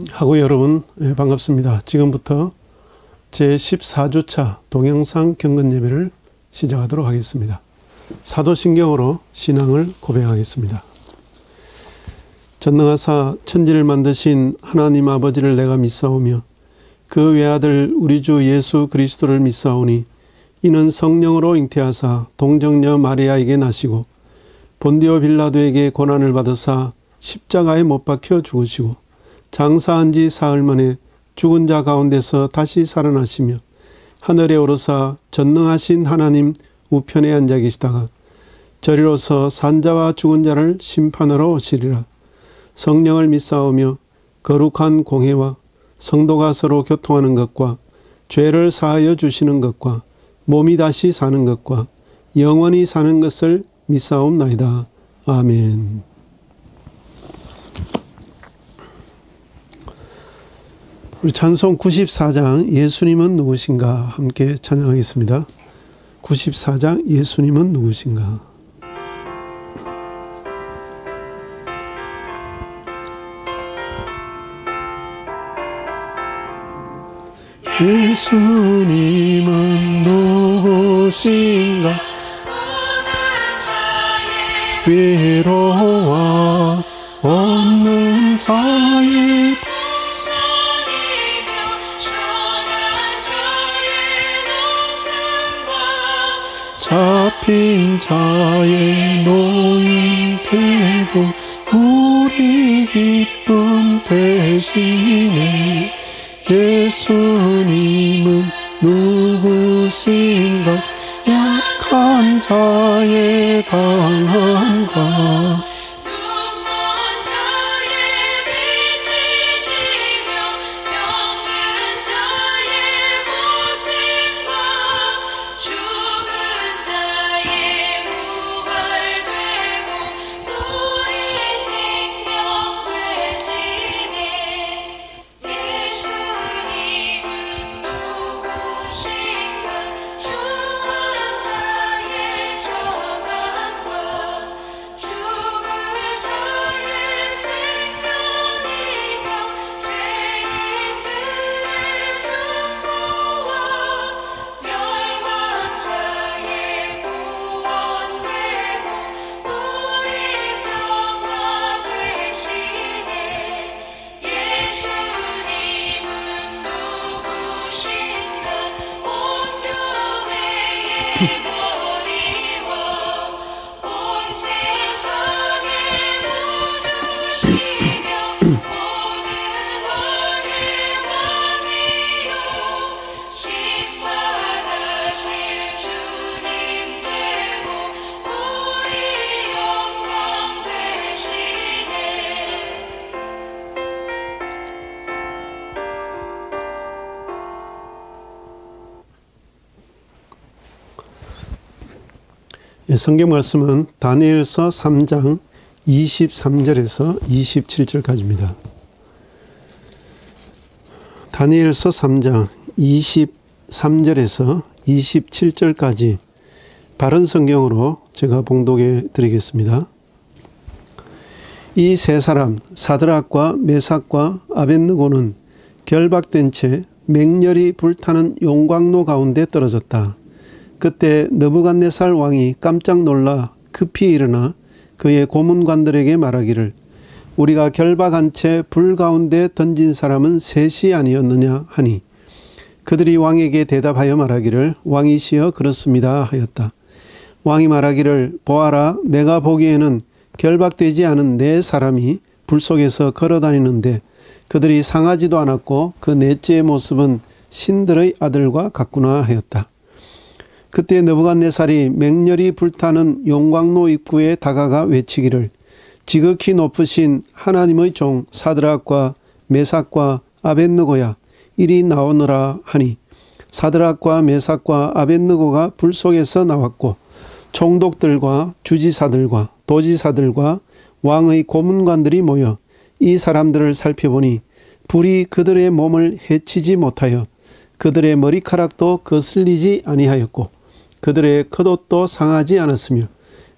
하고 여러분 반갑습니다. 지금부터 제14주차 동영상 경건 예배를 시작하도록 하겠습니다. 사도신경으로 신앙을 고백하겠습니다. 전능하사 천지를 만드신 하나님 아버지를 내가 믿사오며 그 외아들 우리 주 예수 그리스도를 믿사오니 이는 성령으로 잉태하사 동정녀 마리아에게 나시고 본디오 빌라도에게 고난을 받으사 십자가에 못 박혀 죽으시고 장사한 지 사흘 만에 죽은 자 가운데서 다시 살아나시며 하늘에 오르사 전능하신 하나님 우편에 앉아 계시다가 저리로서 산자와 죽은 자를 심판하러 오시리라. 성령을 믿사오며 거룩한 공회와 성도가 서로 교통하는 것과 죄를 사하여 주시는 것과 몸이 다시 사는 것과 영원히 사는 것을 믿사옵나이다. 아멘. 우리 찬송 94장 예수님은 누구신가 함께 찬양하겠습니다. 94장 예수님은 누구신가. 예수님은 누구신가 위로와 없는 자의 잡힌 자의 노인 되고 우리 기쁨 되시네. 예수님은 누구신가 약한 자의 방황과 성경 말씀은 다니엘서 3장 23절에서 27절까지입니다. 다니엘서 3장 23절에서 27절까지 바른 성경으로 제가 봉독해 드리겠습니다. 이 세 사람 사드락과 메삭과 아벳느고는 결박된 채 맹렬히 불타는 용광로 가운데 떨어졌다. 그때 느부갓네살 왕이 깜짝 놀라 급히 일어나 그의 고문관들에게 말하기를 우리가 결박한 채 불 가운데 던진 사람은 셋이 아니었느냐 하니 그들이 왕에게 대답하여 말하기를 왕이시여 그렇습니다 하였다. 왕이 말하기를 보아라 내가 보기에는 결박되지 않은 네 사람이 불 속에서 걸어다니는데 그들이 상하지도 않았고 그 넷째의 모습은 신들의 아들과 같구나 하였다. 그때 느부갓네살이 맹렬히 불타는 용광로 입구에 다가가 외치기를 지극히 높으신 하나님의 종 사드락과 메삭과 아벳느고야 이리 나오너라 하니 사드락과 메삭과 아벳느고가 불 속에서 나왔고 총독들과 주지사들과 도지사들과 왕의 고문관들이 모여 이 사람들을 살펴보니 불이 그들의 몸을 해치지 못하여 그들의 머리카락도 거슬리지 아니하였고 그들의 겉옷도 상하지 않았으며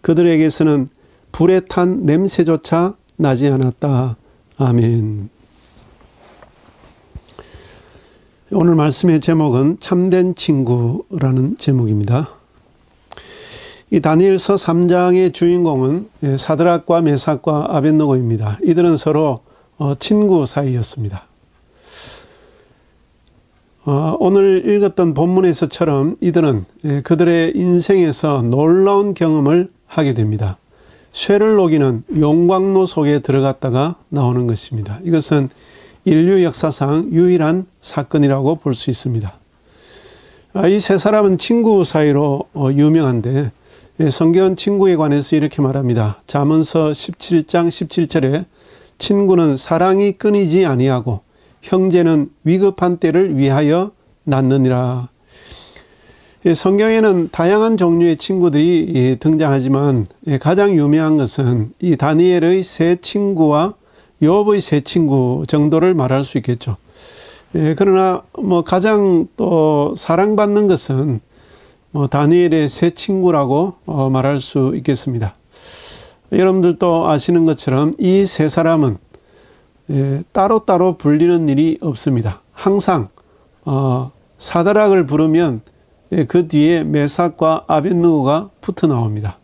그들에게서는 불에 탄 냄새조차 나지 않았다. 아멘. 오늘 말씀의 제목은 참된 친구라는 제목입니다. 이 다니엘서 3장의 주인공은 사드락과 메삭과 아벳느고입니다. 이들은 서로 친구 사이였습니다. 오늘 읽었던 본문에서처럼 이들은 그들의 인생에서 놀라운 경험을 하게 됩니다. 쇠를 녹이는 용광로 속에 들어갔다가 나오는 것입니다. 이것은 인류 역사상 유일한 사건이라고 볼 수 있습니다. 이 세 사람은 친구 사이로 유명한데 성경은 친구에 관해서 이렇게 말합니다. 잠언서 17장 17절에 친구는 사랑이 끊이지 아니하고 형제는 위급한 때를 위하여 낳느니라. 성경에는 다양한 종류의 친구들이 등장하지만 가장 유명한 것은 이 다니엘의 세 친구와 욥의 세 친구 정도를 말할 수 있겠죠. 그러나 가장 또 사랑받는 것은 다니엘의 세 친구라고 말할 수 있겠습니다. 여러분들도 아시는 것처럼 이 세 사람은 따로따로 불리는 일이 없습니다. 항상 사드락을 부르면 그 뒤에 메삭과 아벳느고가 붙어 나옵니다.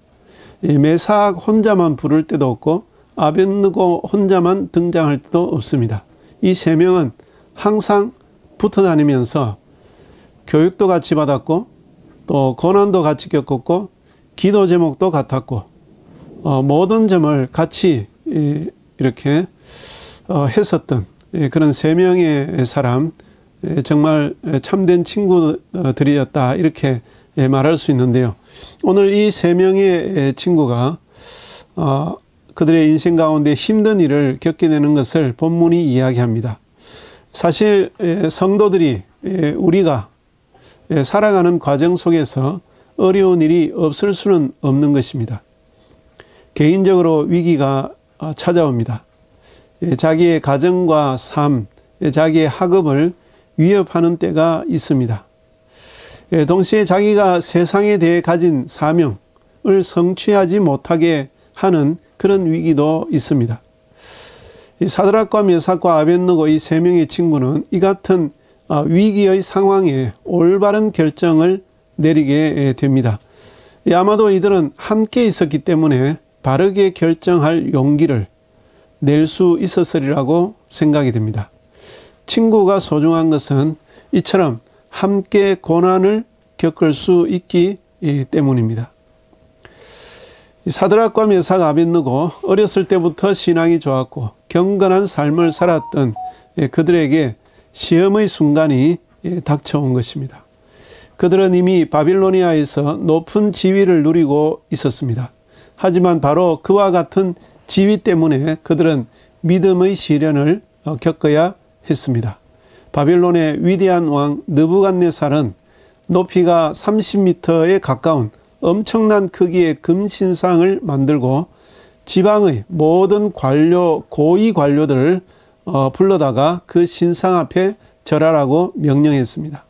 메삭 혼자만 부를 때도 없고 아벳느고 혼자만 등장할 때도 없습니다. 이 세 명은 항상 붙어 다니면서 교육도 같이 받았고 또 고난도 같이 겪었고 기도 제목도 같았고 모든 점을 같이 이렇게 했었던 그런 세 명의 사람, 정말 참된 친구들이었다 이렇게 말할 수 있는데요. 오늘 이 세 명의 친구가 그들의 인생 가운데 힘든 일을 겪게 되는 것을 본문이 이야기합니다. 사실 성도들이 우리가 살아가는 과정 속에서 어려운 일이 없을 수는 없는 것입니다. 개인적으로 위기가 찾아옵니다. 자기의 가정과 삶, 자기의 학업을 위협하는 때가 있습니다. 동시에 자기가 세상에 대해 가진 사명을 성취하지 못하게 하는 그런 위기도 있습니다. 사드락과 메삭과 아벳느고 이 세 명의 친구는 이 같은 위기의 상황에 올바른 결정을 내리게 됩니다. 아마도 이들은 함께 있었기 때문에 바르게 결정할 용기를 낼 수 있었으리라고 생각이 됩니다. 친구가 소중한 것은 이처럼 함께 고난을 겪을 수 있기 때문입니다. 사드락과 메삭 아벳느고 어렸을 때부터 신앙이 좋았고 경건한 삶을 살았던 그들에게 시험의 순간이 닥쳐온 것입니다. 그들은 이미 바빌로니아에서 높은 지위를 누리고 있었습니다. 하지만 바로 그와 같은 지위 때문에 그들은 믿음의 시련을 겪어야 했습니다. 바빌론의 위대한 왕 느부갓네살은 높이가 30m에 가까운 엄청난 크기의 금신상을 만들고 지방의 모든 고위 관료들을 불러다가 그 신상 앞에 절하라고 명령했습니다.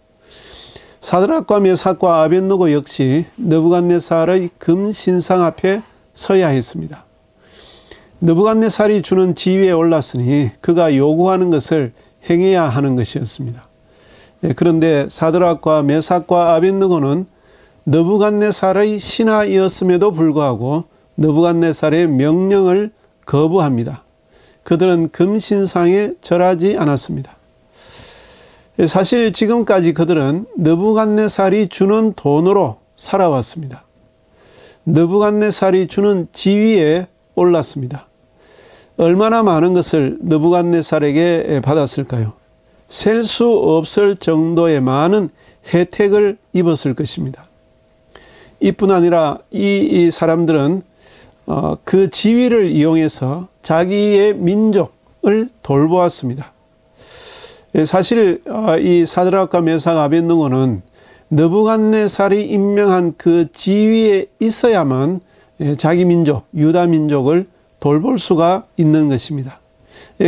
사드락과 메삭과 아벳느고 역시 느부갓네살의 금신상 앞에 서야 했습니다. 느부갓네살이 주는 지위에 올랐으니 그가 요구하는 것을 행해야 하는 것이었습니다. 그런데 사드락과 메삭과 아벳느고는 느부갓네살의 신하이었음에도 불구하고 느부갓네살의 명령을 거부합니다. 그들은 금신상에 절하지 않았습니다. 사실 지금까지 그들은 느부갓네살이 주는 돈으로 살아왔습니다. 느부갓네살이 주는 지위에 올랐습니다. 얼마나 많은 것을 느부갓네살에게 받았을까요? 셀 수 없을 정도의 많은 혜택을 입었을 것입니다. 이뿐 아니라 이 사람들은 그 지위를 이용해서 자기의 민족을 돌보았습니다. 사실 이 사드락과 메삭 아벳느고는 느부갓네살이 임명한 그 지위에 있어야만 자기 민족, 유다 민족을 돌볼 수가 있는 것입니다.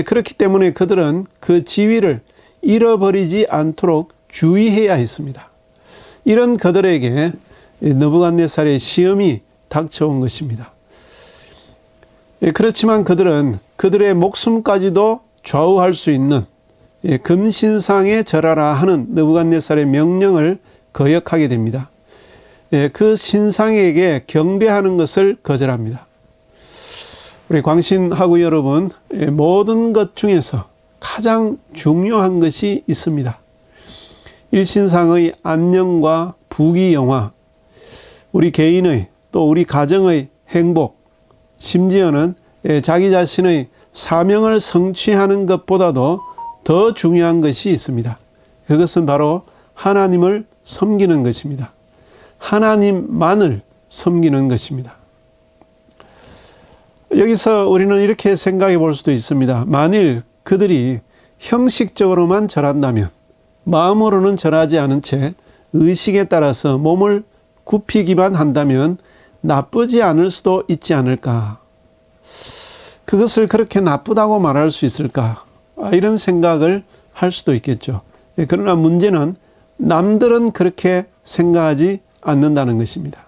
그렇기 때문에 그들은 그 지위를 잃어버리지 않도록 주의해야 했습니다. 이런 그들에게 느부갓네살의 시험이 닥쳐온 것입니다. 그렇지만 그들은 그들의 목숨까지도 좌우할 수 있는 금신상에 절하라 하는 느부갓네살의 명령을 거역하게 됩니다. 그 신상에게 경배하는 것을 거절합니다. 우리 광신하구 여러분, 모든 것 중에서 가장 중요한 것이 있습니다. 일신상의 안녕과 부귀영화, 우리 개인의 또 우리 가정의 행복, 심지어는 자기 자신의 사명을 성취하는 것보다도 더 중요한 것이 있습니다. 그것은 바로 하나님을 섬기는 것입니다. 하나님만을 섬기는 것입니다. 여기서 우리는 이렇게 생각해 볼 수도 있습니다. 만일 그들이 형식적으로만 절한다면, 마음으로는 절하지 않은 채 의식에 따라서 몸을 굽히기만 한다면 나쁘지 않을 수도 있지 않을까? 그것을 그렇게 나쁘다고 말할 수 있을까? 이런 생각을 할 수도 있겠죠. 그러나 문제는 남들은 그렇게 생각하지 않는다는 것입니다.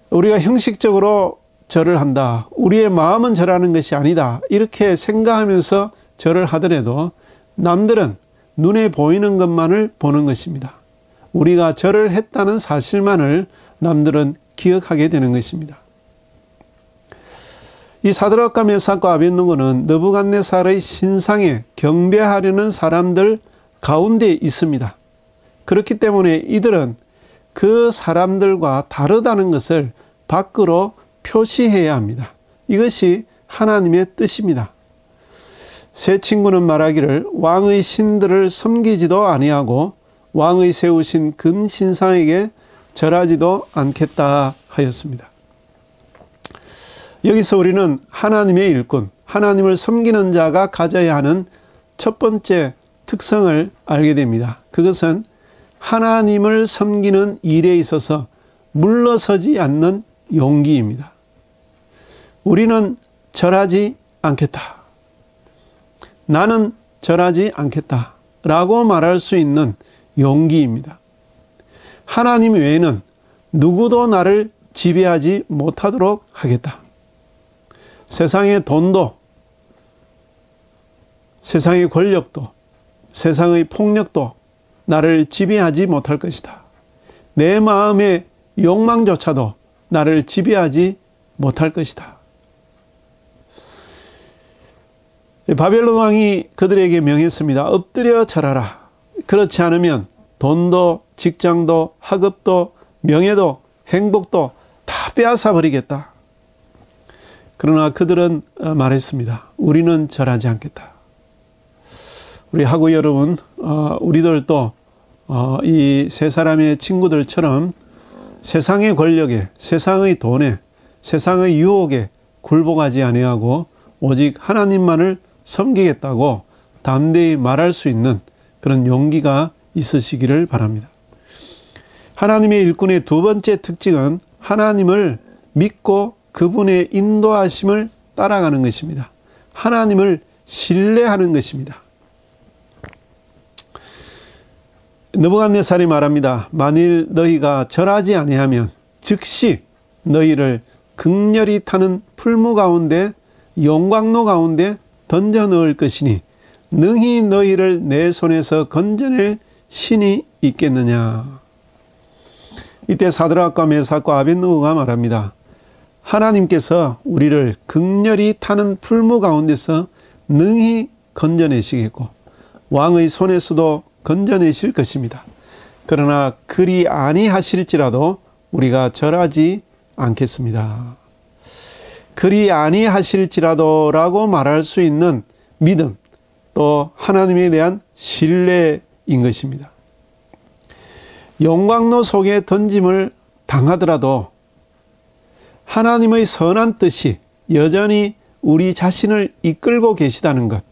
우리가 형식적으로 절을 한다, 우리의 마음은 절하는 것이 아니다, 이렇게 생각하면서 절을 하더라도 남들은 눈에 보이는 것만을 보는 것입니다. 우리가 절을 했다는 사실만을 남들은 기억하게 되는 것입니다. 이 사드락과 메삭과 아벳느고는 느부갓네살의 신상에 경배하려는 사람들 가운데 있습니다. 그렇기 때문에 이들은 그 사람들과 다르다는 것을 밖으로 표시해야 합니다. 이것이 하나님의 뜻입니다. 세 친구는 말하기를 왕의 신들을 섬기지도 아니하고 왕의 세우신 금신상에게 절하지도 않겠다 하였습니다. 여기서 우리는 하나님의 일꾼, 하나님을 섬기는 자가 가져야 하는 첫 번째 특성을 알게 됩니다. 그것은 하나님을 섬기는 일에 있어서 물러서지 않는 용기입니다. 우리는 절하지 않겠다, 나는 절하지 않겠다 라고 말할 수 있는 용기입니다. 하나님 외에는 누구도 나를 지배하지 못하도록 하겠다. 세상의 돈도, 세상의 권력도, 세상의 폭력도 나를 지배하지 못할 것이다. 내 마음의 욕망조차도 나를 지배하지 못할 것이다. 바벨론 왕이 그들에게 명했습니다. 엎드려 절하라. 그렇지 않으면 돈도, 직장도, 학업도, 명예도, 행복도 다 빼앗아 버리겠다. 그러나 그들은 말했습니다. 우리는 절하지 않겠다. 우리 하구 여러분, 우리들도 이 세 사람의 친구들처럼 세상의 권력에, 세상의 돈에, 세상의 유혹에 굴복하지 아니하고 오직 하나님만을 섬기겠다고 담대히 말할 수 있는 그런 용기가 있으시기를 바랍니다. 하나님의 일꾼의 두 번째 특징은 하나님을 믿고 그분의 인도하심을 따라가는 것입니다. 하나님을 신뢰하는 것입니다. 느부갓네살이 말합니다. 만일 너희가 절하지 아니하면 즉시 너희를 극렬히 타는 풀무 가운데, 용광로 가운데 던져 넣을 것이니 능히 너희를 내 손에서 건져낼 신이 있겠느냐. 이때 사드락과 메삭과 아벳느고가 말합니다. 하나님께서 우리를 극렬히 타는 풀무 가운데서 능히 건져내시겠고 왕의 손에서도 건져내실 것입니다. 그러나 그리 아니하실지라도 우리가 절하지 않겠습니다. 그리 아니하실지라도 라고 말할 수 있는 믿음, 또 하나님에 대한 신뢰인 것입니다. 용광로 속에 던짐을 당하더라도 하나님의 선한 뜻이 여전히 우리 자신을 이끌고 계시다는 것,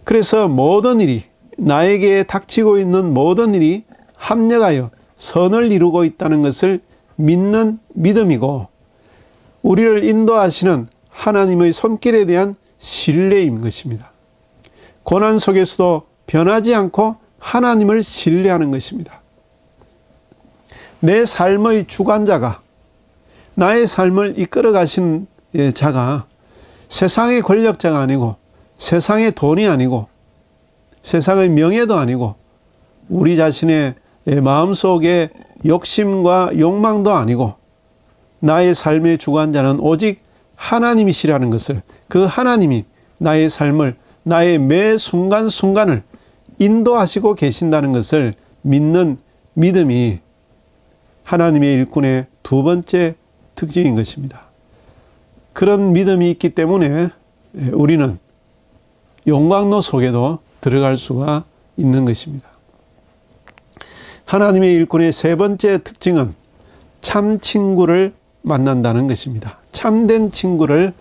그래서 모든 일이, 나에게 닥치고 있는 모든 일이 합력하여 선을 이루고 있다는 것을 믿는 믿음이고, 우리를 인도하시는 하나님의 손길에 대한 신뢰인 것입니다. 고난 속에서도 변하지 않고 하나님을 신뢰하는 것입니다. 내 삶의 주관자가, 나의 삶을 이끌어 가신 자가 세상의 권력자가 아니고 세상의 돈이 아니고 세상의 명예도 아니고 우리 자신의 마음속의 욕심과 욕망도 아니고 나의 삶의 주관자는 오직 하나님이시라는 것을, 그 하나님이 나의 삶을, 나의 매 순간순간을 인도하시고 계신다는 것을 믿는 믿음이 하나님의 일꾼의 두 번째 특징인 것입니다. 그런 믿음이 있기 때문에 우리는 용광로 속에도 들어갈 수가 있는 것입니다. 하나님의 일꾼의 세 번째 특징은 참 친구를 만난다는 것입니다. 참된 친구를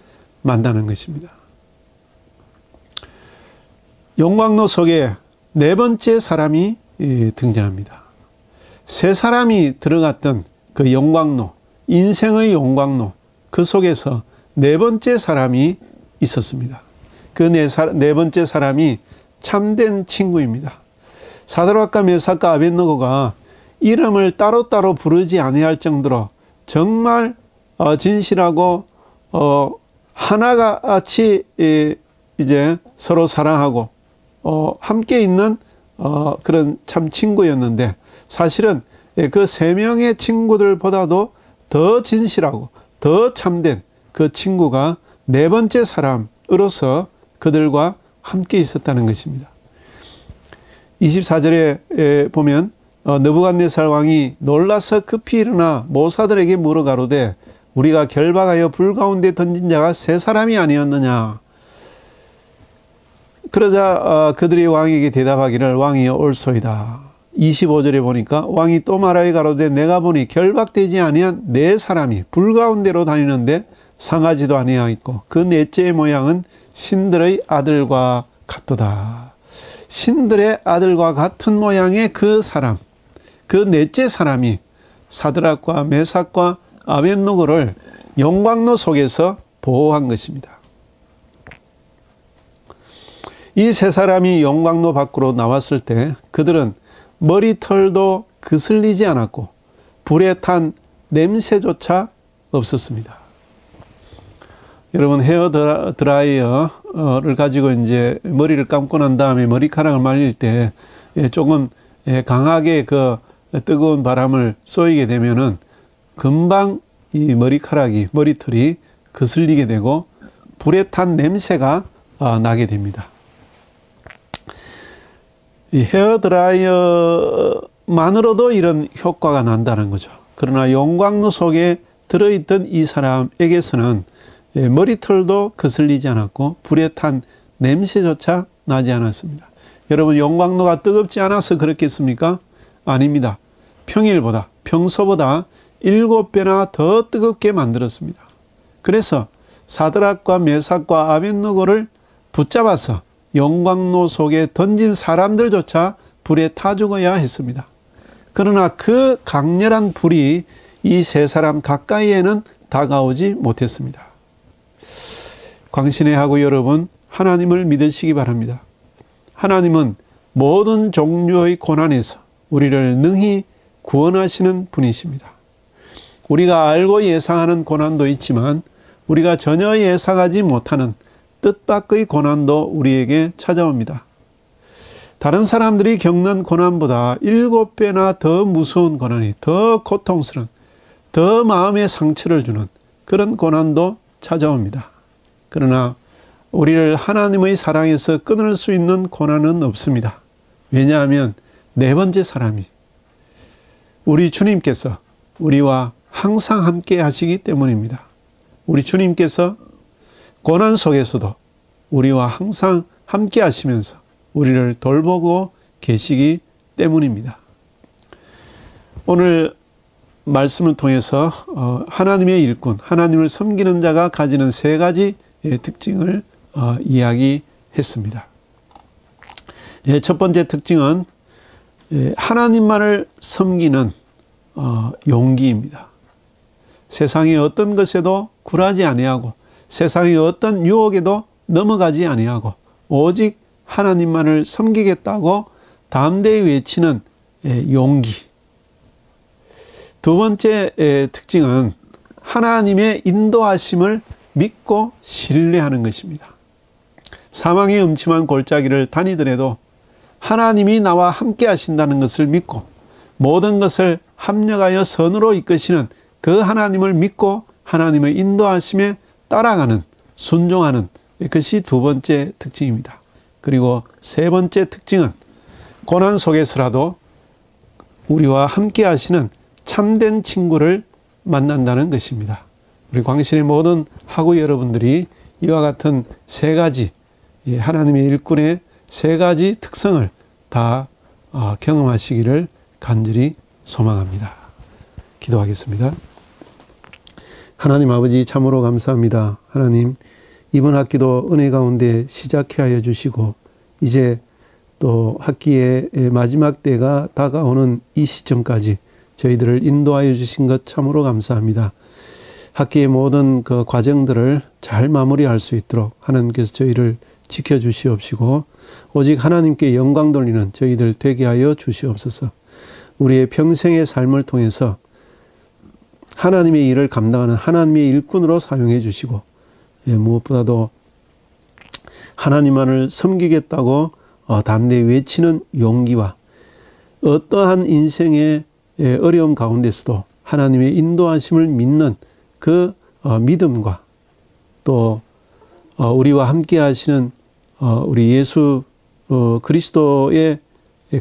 만나는 것입니다. 용광로 속에 네 번째 사람이 등장합니다. 세 사람이 들어갔던 그 용광로, 인생의 용광로, 그 속에서 네 번째 사람이 있었습니다. 그 네 번째 사람이 참된 친구입니다. 사드락과 메삭과 아벳느고가 이름을 따로따로 부르지 아니할 정도로 정말 진실하고 하나같이 이제 서로 사랑하고 함께 있는 그런 참 친구였는데, 사실은 그 세 명의 친구들보다도 더 진실하고 더 참된 그 친구가 네 번째 사람으로서 그들과 함께 있었다는 것입니다. 24절에 보면 느부갓네살 왕이 놀라서 급히 일어나 모사들에게 물어 가로되 우리가 결박하여 불 가운데 던진 자가 세 사람이 아니었느냐. 그러자 그들이 왕에게 대답하기를 왕이여 옳소이다. 25절에 보니까 왕이 또 말하여 가로되 내가 보니 결박되지 아니한 네 사람이 불 가운데로 다니는데 상하지도 아니하였고 그 넷째의 모양은 신들의 아들과 같도다. 신들의 아들과 같은 모양의 그 사람, 그 넷째 사람이 사드락과 메삭과 아벳느고를 용광로 속에서 보호한 것입니다. 이 세 사람이 용광로 밖으로 나왔을 때 그들은 머리털도 그슬리지 않았고 불에 탄 냄새조차 없었습니다. 여러분, 헤어 드라이어를 가지고 이제 머리를 감고 난 다음에 머리카락을 말릴 때 조금 강하게 그 뜨거운 바람을 쏘이게 되면은 금방 이 머리털이 그슬리게 되고 불에 탄 냄새가 나게 됩니다. 이 헤어 드라이어만으로도 이런 효과가 난다는 거죠. 그러나 용광로 속에 들어있던 이 사람에게서는 머리털도 거슬리지 않았고 불에 탄 냄새조차 나지 않았습니다. 여러분, 용광로가 뜨겁지 않아서 그렇겠습니까? 아닙니다. 평소보다 7배나 더 뜨겁게 만들었습니다. 그래서 사드락과 메삭과 아벳느고를 붙잡아서 용광로 속에 던진 사람들조차 불에 타 죽어야 했습니다. 그러나 그 강렬한 불이 이 세 사람 가까이에는 다가오지 못했습니다. 광신회하고 여러분, 하나님을 믿으시기 바랍니다. 하나님은 모든 종류의 고난에서 우리를 능히 구원하시는 분이십니다. 우리가 알고 예상하는 고난도 있지만 우리가 전혀 예상하지 못하는 뜻밖의 고난도 우리에게 찾아옵니다. 다른 사람들이 겪는 고난보다 7배나 더 무서운 고난이, 더 고통스러운, 더 마음에 상처를 주는 그런 고난도 찾아옵니다. 그러나 우리를 하나님의 사랑에서 끊을 수 있는 고난은 없습니다. 왜냐하면 네 번째 사람이 우리 주님께서 우리와 항상 함께 하시기 때문입니다. 우리 주님께서 고난 속에서도 우리와 항상 함께 하시면서 우리를 돌보고 계시기 때문입니다. 오늘 말씀을 통해서 하나님의 일꾼, 하나님을 섬기는 자가 가지는 세 가지 특징을 이야기했습니다. 첫 번째 특징은 하나님만을 섬기는 용기입니다. 세상의 어떤 것에도 굴하지 아니하고 세상의 어떤 유혹에도 넘어가지 아니하고 오직 하나님만을 섬기겠다고 담대히 외치는 용기. 두 번째 특징은 하나님의 인도하심을 믿고 신뢰하는 것입니다. 사망의 음침한 골짜기를 다니더라도 하나님이 나와 함께 하신다는 것을 믿고 모든 것을 합력하여 선으로 이끄시는 그 하나님을 믿고 하나님의 인도하심에 따라가는, 순종하는 것이 두 번째 특징입니다. 그리고 세 번째 특징은 고난 속에서라도 우리와 함께 하시는 참된 친구를 만난다는 것입니다. 우리 광신의 모든 학우 여러분들이 이와 같은 세 가지, 하나님의 일꾼의 세 가지 특성을 다 경험하시기를 간절히 소망합니다. 기도하겠습니다. 하나님 아버지, 참으로 감사합니다. 하나님, 이번 학기도 은혜 가운데 시작해 하여 주시고 이제 또 학기의 마지막 때가 다가오는 이 시점까지 저희들을 인도하여 주신 것 참으로 감사합니다. 학기의 모든 그 과정들을 잘 마무리할 수 있도록 하나님께서 저희를 지켜주시옵시고 오직 하나님께 영광 돌리는 저희들 되게 하여 주시옵소서. 우리의 평생의 삶을 통해서 하나님의 일을 감당하는 하나님의 일꾼으로 사용해 주시고 무엇보다도 하나님만을 섬기겠다고 담대히 외치는 용기와 어떠한 인생의 어려움 가운데서도 하나님의 인도하심을 믿는 그 믿음과 또 우리와 함께 하시는 우리 예수 그리스도의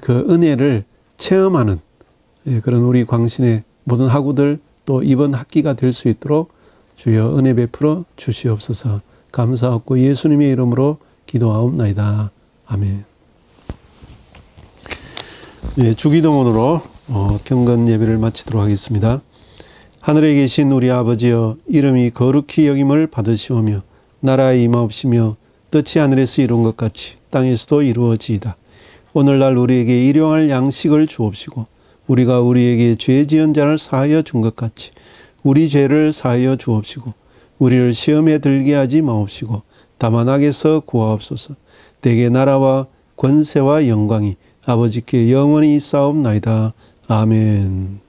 그 은혜를 체험하는 그런 우리 광신의 모든 학우들 또 이번 학기가 될 수 있도록 주여 은혜 베풀어 주시옵소서. 감사하고 예수님의 이름으로 기도하옵나이다. 아멘. 주기도문으로 경건 예배를 마치도록 하겠습니다. 하늘에 계신 우리 아버지여, 이름이 거룩히 여김을 받으시오며 나라에 임하옵시며 뜻이 하늘에서 이룬 것 같이 땅에서도 이루어지이다. 오늘날 우리에게 일용할 양식을 주옵시고 우리가 우리에게 죄 지은 자를 사하여 준 것 같이 우리 죄를 사하여 주옵시고 우리를 시험에 들게 하지 마옵시고 다만 악에서 구하옵소서. 대개 나라와 권세와 영광이 아버지께 영원히 있사옵나이다. 아멘.